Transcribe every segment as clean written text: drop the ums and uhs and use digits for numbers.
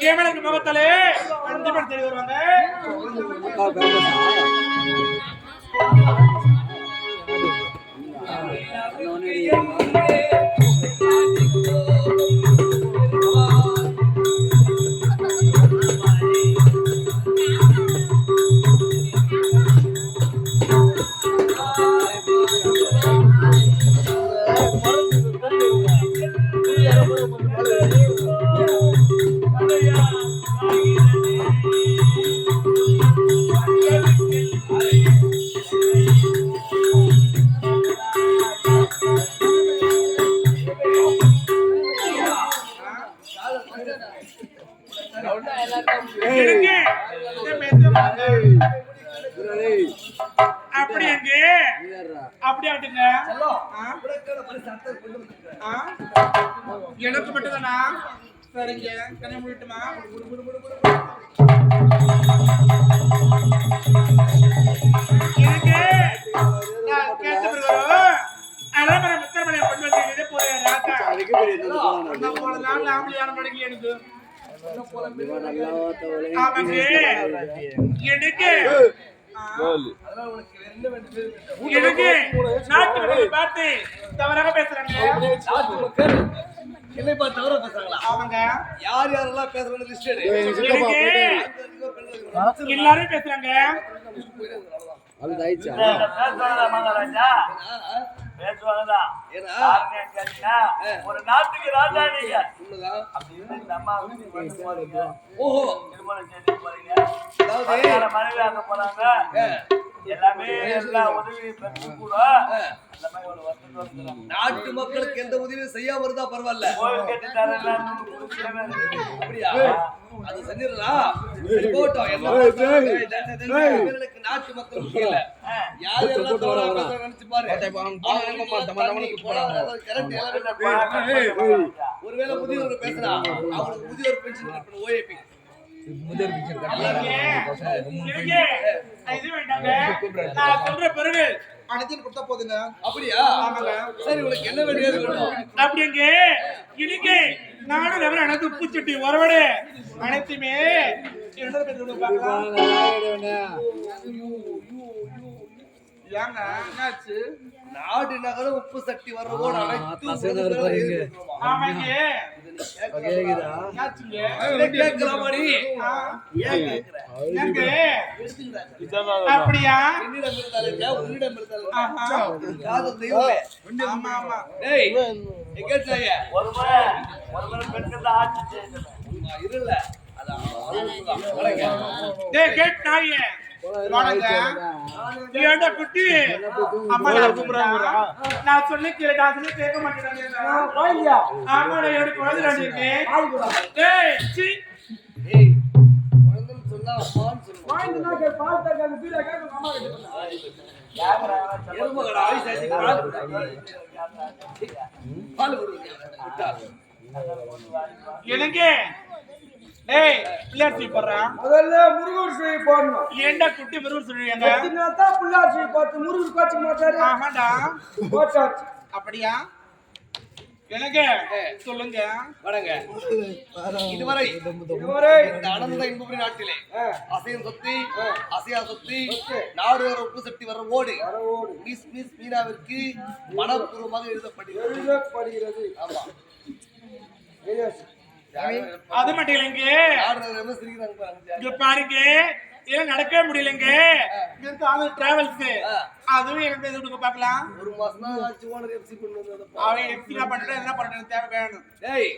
கேமலுக்கு முகத்தாலே கண்டிப்பா தெரிய வருவாங்க. எனக்கு மட்டும்தானா? சரிங்க, கண்ணை மூடிட்டுமா? எனக்கு கேட்டு அலமரம் முத்தரமலை கொண்டு வந்து போற ராஜா அந்த போல நாள் ஆம்பளையான மடங்கி எனக்கு எனக்கு நாட்டு மக்கள் பார்த்து தவறாக பேசுறாங்க. என்னைப்பா தவறா பேசுறாங்களா? ஆமாங்க. யார் யாரெல்லாம் பேசுறாங்க லிஸ்ட் எடு. எல்லாரும் பேசுறாங்க. அது தைச்சா பேசுவாங்க மகாராஜா. பேசுவாங்கடா. ஏன்னா ஒரு நாட்டுக்கு ராஜா நீங்க. உண்மைதான். அப்படி இருந்து இந்த அம்மா வந்து போறீங்க. ஓஹோ திருமண செய்து போறீங்க. அதாவது மனைவி ஆக போறாங்க. எல்லாமே எல்லா உதவியும் பெற்று கூட அந்த மாதிரி ஒரு வருத்தம் வருகிறாங்க. நாட்டு மக்களுக்கு எந்த உதவியும் செய்யாம இருந்தா பரவாயில்ல. கோயில் கட்டி தரலாம். அப்படியா? அது செஞ்சிடலாம். போட்டோம். எங்களுக்கு நாட்டு மக்கள் முக்கியம். யார் எல்லாம் தவறா பேசுறாங்க நினைச்சு பாரு. ஒருவேளை முதியோர் பேசுறா அவங்களுக்கு முதியோர் பென்ஷன் ஓஏபி சொல்ற பிறகு அனைத்தையும் கொடுத்தா போதுங்க. அப்படியா? சரி, உனக்கு என்ன வேண்டியது? அப்படிங்க இன்னைக்கு நானும் நகர அனைத்து உப்பு சுட்டி வரவடு அனைத்துமே ஏங்க என்னாச்சு? நாடு நகர உப்பு சட்டி வர்றதோட அப்படியா? உன்னிடம் இருல குட்டி அம்மா நான் சொல்லி கேட்டா கேட்க மாட்டேன். ஆமா எனக்கு குழந்தை இருக்கேன். எனக்கு ஏய் பிள்ளையார் சீ போடுறான். முதல்ல முருகர் சீ போடணும். ஏண்டா குட்டி முருகர் சொல்றீங்க? இதனால பிள்ளையார் சீ போட்டு முருகர் கோச்சிக்க மாட்டாரு. ஆமாடா போட்டாச்சு. அப்படியா? எனக்கு சொல்லுங்க. வணங்க. இதுவரை இந்த அனந்த இன்புரி நாட்டிலே அசையும் சொத்தி அசையா சொத்தி நாடு உப்பு சட்டி வர ஓடு மிஸ் மிஸ் மீனாவிற்கு மனப்பூர்வமாக எழுதப்படுகிறது. ஆமா, அது மட்டும் இல்லைங்க. பாருங்க இதெல்லாம் நடக்கவே முடியலங்க. டிராவல்ஸ் அதுவும் எனக்கு இது கொடுக்க பார்க்கலாம். ஒரு மாசம் ஆச்சு ஓனர் எஃப்சி கொண்டு வந்தது. அவன் எஃப்சி என்ன பண்றேன் என்ன பண்றேன் தேவை வேணும். டேய்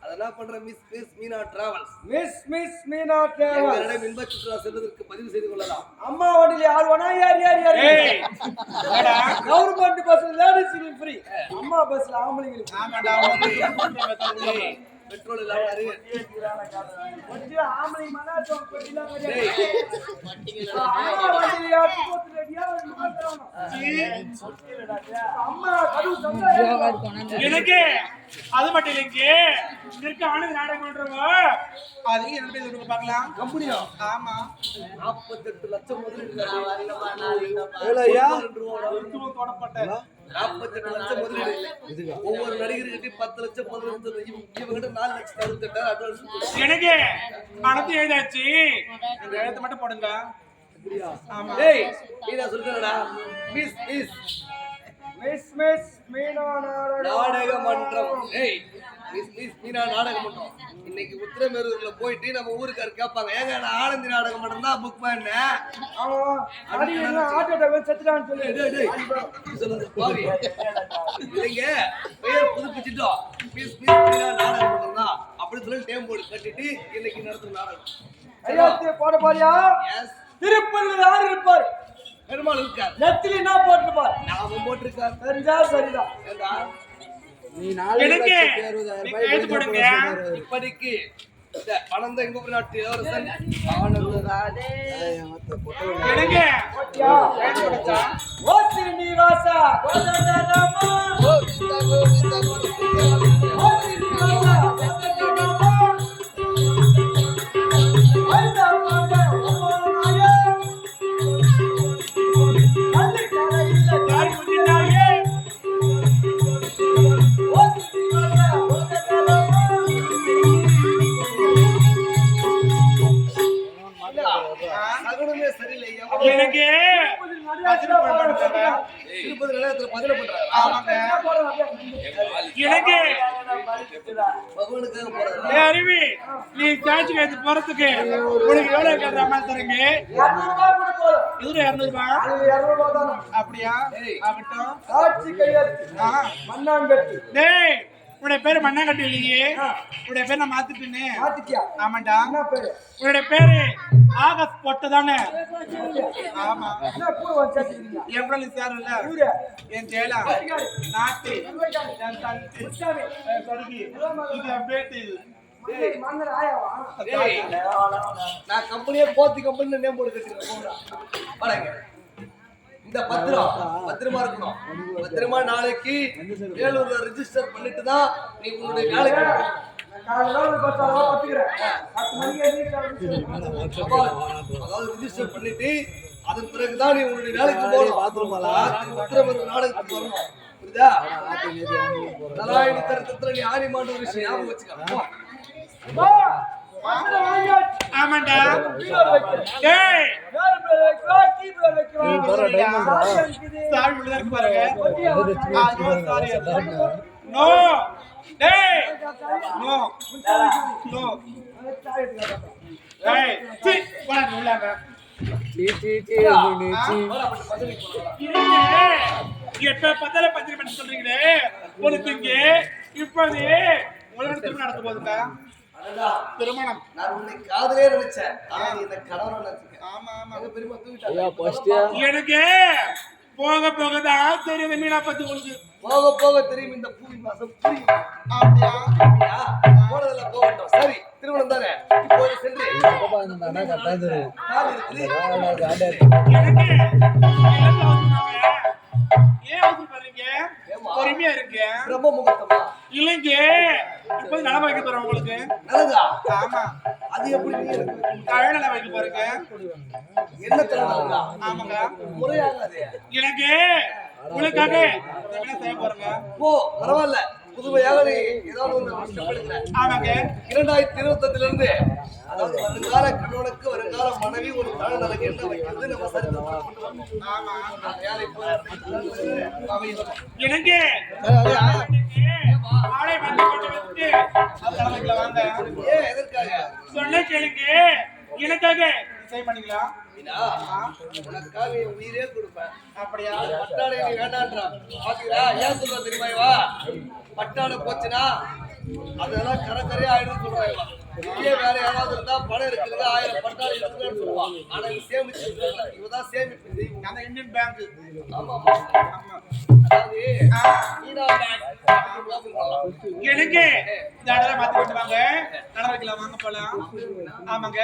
அதெல்லாம் பண்ற miss miss Meena travels. Miss miss Meena travels எங்களை இன்ப சுற்றுலா செல்வதற்கு பதிவு செய்து கொள்ளலாம். அம்மா வண்டில யார் வேணா யார் ஏய் வாடா கவர்மெண்ட் பஸ்ல லேடிஸ் ஃப்ரீ. அம்மா பஸ்ல ஆம்பளைங்களுக்கு. ஆமாடா பெட்ரோல் இல்லாம நிறைய வண்டில ஆம்பளை மனாச்சோ பெட்டில டேய் அம்மா வண்டில யார் போட்டு ரெடியா மாட்டறோம். அம்மா கடு சந்தா எனக்கு அது மட்டும் இல்லைங்க. இருக்க ஆனந்த நாடகம் பண்றவோ அதையும் என்ன பேர் கொடுக்க பார்க்கலாம். கம்பெனியா? ஆமா 48 லட்சம் முதலீடு. ஏலையா தொடப்பட்ட 48 லட்சம் முதலீடு இல்லை. ஒவ்வொரு நடிகர்கிட்ட 10 லட்சம் 15 லட்சம் இவங்கிட்ட 4 லட்சம் 68 அட்வான்ஸ். எனக்கு பணத்தை எழுதாச்சு, இந்த எழுத்து மட்டும் போடுங்க. ஆமா டேய் நீ நான் சொல்றேன்டா. Miss miss miss miss Meena நாடக மன்றம். ஏய் மிஸ் மிஸ் மீனா நாடக மன்றம். இன்னைக்கு உத்திரமேரூர்ல போயிட்டு நம்ம ஊருக்கார கேட்பாங்க, ஏங்க நான் ஆனந்தி நாடக மன்றம் தான் புக் பண்ணேன். அவன் அடிக்கடி ஆட்டோட செத்துட்டான்னு சொல்லி டேய் டேய் சொல்லுங்க பாவி. இல்லைங்க பேர் புதுப்பிச்சிட்டோம். மிஸ் மிஸ் மீனா நாடக மன்றம் தான் அப்படி சொல்லி டேம் போர்டு கட்டிட்டு இன்னைக்கு நடத்துற நாடகம். ஐயாத்தே போட பாரியா? எஸ். திருப்பூர்ல யார் இருப்பார்? பெருமாள் இருக்கார். நெத்திலி நான் போட்டுப்பார். நாம போட்டிருக்கார். தெரிஞ்சா சரிதான். ஏண்டா நீ 4 எனக்கு லட்சம் நீ எழுத்து போடுங்க. இப்படிக்கு இந்த அனந்த எங்க நாட்டு இளவரசன் ஆனந்த ராஜே எனக்கு போட்டியா? எழுத்து போடுச்சா? ஓ ஸ்ரீனிவாசா கோதண்டராமா கோவிந்தா கோவிந்தா கோவிந்தா. ஓ ஸ்ரீனிவாசா கோதண்டராமா ஐயா மாமா ஓமாயா அல்லி காலையில யார் முந்தினாயே? ஓ ஸ்ரீனிவாசா கோதண்டராமா சகுனமே சரியில்லையா. எனக்கு திருப்பதி நிலையத்துல பதில பண்றாரு. ஆமாங்க. எனக்கு பகவானுக்காக போறாரு. ஏய் அருவி, நீ சாட்சி கேட்டு போறதுக்கு உனக்கு எவ்வளவு கேட்கற மாதிரி தரீங்க? 200 ரூபாய் கூட போதும். இதுல 200 ரூபாய். அது 200 ரூபாய் தானா? அப்படியா? ஆகட்டும். சாட்சி கையெழுத்து ஆ. மண்ணாங்கட்டி டேய், உன்னுடைய பேரு மண்ணாங்கட்டி இல்லையே, உன்னுடைய பேர் நான் மாத்திட்டேனே. மாத்திக்கியா? ஆமாண்டா. என்ன பேரு? உன்னுடைய பேரு ஆகஸ்ட் பொட்டு தானே? ஆமா. என்ன பூ வச்சிருக்கீங்க? என் கூட நீ சேரல. ஊரு என் ஜெயலா நாட்டி என் தங்கச்சி கருகி இது என் பேட்டி. மன்னர் ஆயாவா? ஏய், நான் கம்பெனியே போத்தி கம்பெனி நேம் போட்டு கட்டிருக்கேன். பாருங்க இந்த பத்திரமா இருக்கணும். பத்திரமா நாளைக்கு வேலூர்ல ரெஜிஸ்டர் பண்ணிட்டு தான் நீ உன்னுடைய வேலைக்கு போகணும். காலையில ஒரு 10 ரூபா பத்துக்கிறேன். 10 மணிக்கு எழுந்திருச்சு அதாவது ரெஜிஸ்டர் பண்ணிட்டு அதன் பிறகுதான் நீ உன்னுடைய வேலைக்கு போகணும். உத்திரமேரூர் நாடகத்துக்கு வரணும். புரியுதா? நாராயண தரத்துல நீ ஆணிமாண்ட ஒரு விஷயம் ஞாபகம் வச்சுக்க. மன்னர் வாங்கியாச்சு. ஆமாண்டா. பீரோல வைக்கிறேன். டேய், வேற பேர் வைக்கிறோம், டீ பீரோல வைக்கிறோம். சாவி இருக்குது. சாவி உள்ள இருக்கு பாருங்க. கொட்டியா வந்து. சாரி. நோ. டேய், நோ. நோ. சாவி எடுத்துக்கலாம். டேய், சீ, போடா உள்ளாங்க. எப்ப பத்தல பத்திரி பண்ணி சொல்றீங்களே, உனக்கு இங்க இப்போது உலக திருமணம் நடக்க போகுதுக்கா. திருமணம். நான் உன்னை காதலே நினைச்சேன். ஆனா நீ இந்த கணவனை நினைச்சேன். ஆமா ஆமா. எங்க பெரியம்மா தூக்கிட்டாங்க. எனக்கு போக போகதான் தெரியுது மீனா பத்தி உங்களுக்கு. போக போக தெரியும் இந்த பூமி மாசம் புரியும். அப்படியா? அப்படியா? போனதெல்லாம் போகட்டும். சரி திருமணம் தானே. இப்போது சென்று கால் இருக்குது. எனக்கு எனக்கு அவசரமாங்க. ஏன் அவசரம் பண்றீங்க? பொறுமையா இருக்கு. பிரம்ம முகூர்த்தமா? இல்லைங்க, இப்ப நலம் வைக்க போறோம் உங்களுக்கு. நல்லதா? ஆமா. அது எப்படி நீ எனக்கு கழ நலம் வைக்க போறீங்க. என்ன தரணுங்களா? ஆமாங்க. முறையாகாது. எனக்கு உங்களுக்காக என்ன செய்ய போறேங்க? ஓ பரவாயில்ல. புதுமையாக நீ ஏதாவது ஒன்று கஷ்டப்படுகிற. ஆமாங்க. 2028 இருந்து அதாவது வருங்கால கணவனுக்கு வருங்கால மனைவி ஒரு கழ நலக்கு என்ன வைக்கிறது நம்ம சரித்திரத்துல கொண்டு வரணும். ஆமா. வேலை போய் அமையும். எனக்கு ஆளை வந்து கொண்டு வந்து அது தலைமைக்குள்ள வாங்க. ஏன் எதற்காக? சொன்ன கேளுங்க. எனக்காக செய்ய பண்ணிக்கலாம். மீனா, உனக்காக என் உயிரே கொடுப்பேன். அப்படியா? பட்டாடை நீ வேண்டான்றா. பாத்தீங்களா? ஏன் சொல்ற தெரியுமா இவா? பட்டாடை போச்சுன்னா அதெல்லாம் கரையா ஆயிடும் சொல்றாங்க. இதே வேற யாராவது இருந்தா பணம் இருக்குது 1000 பட்டாடை இருக்குன்னு சொல்லுவான். ஆனா இது சேமிச்சு இவதான் சேமிப்பு. அந்த இந்தியன் பேங்க். ஆமா ஆமா. அதாவது மீனா பேங்க் அப்படின்னு சொல்லலாம். எனக்கு இந்த இடத்துல மாத்தி கொண்டு வாங்க. நட வைக்கலாம் வாங்க போலாம். ஆமாங்க.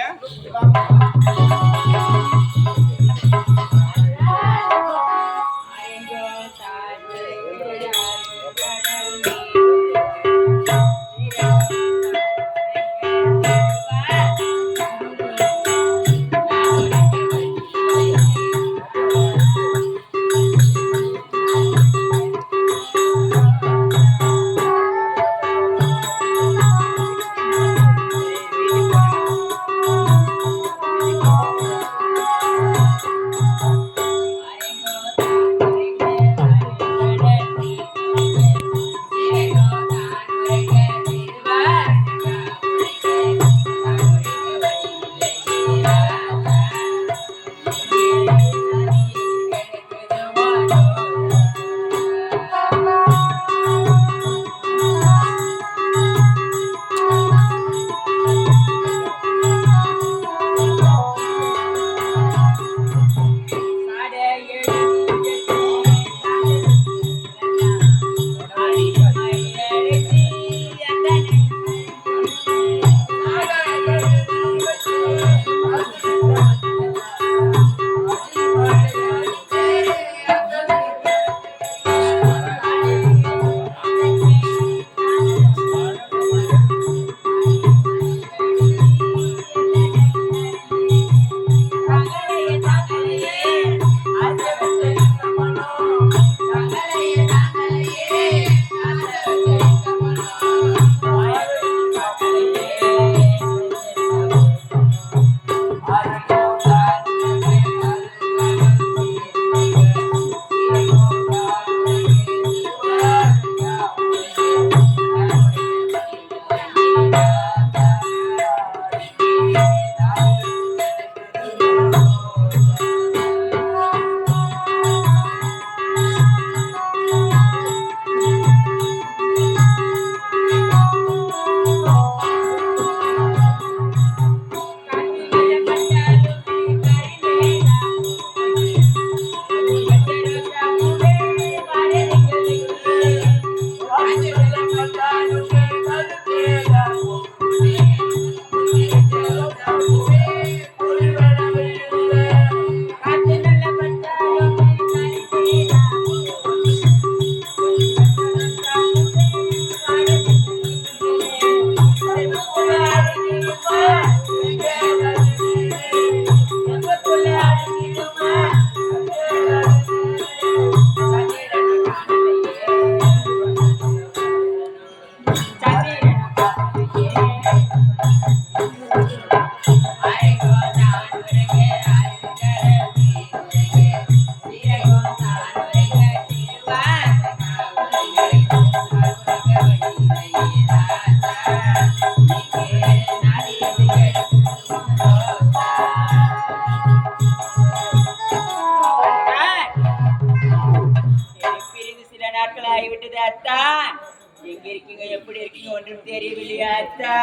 ஏத்தா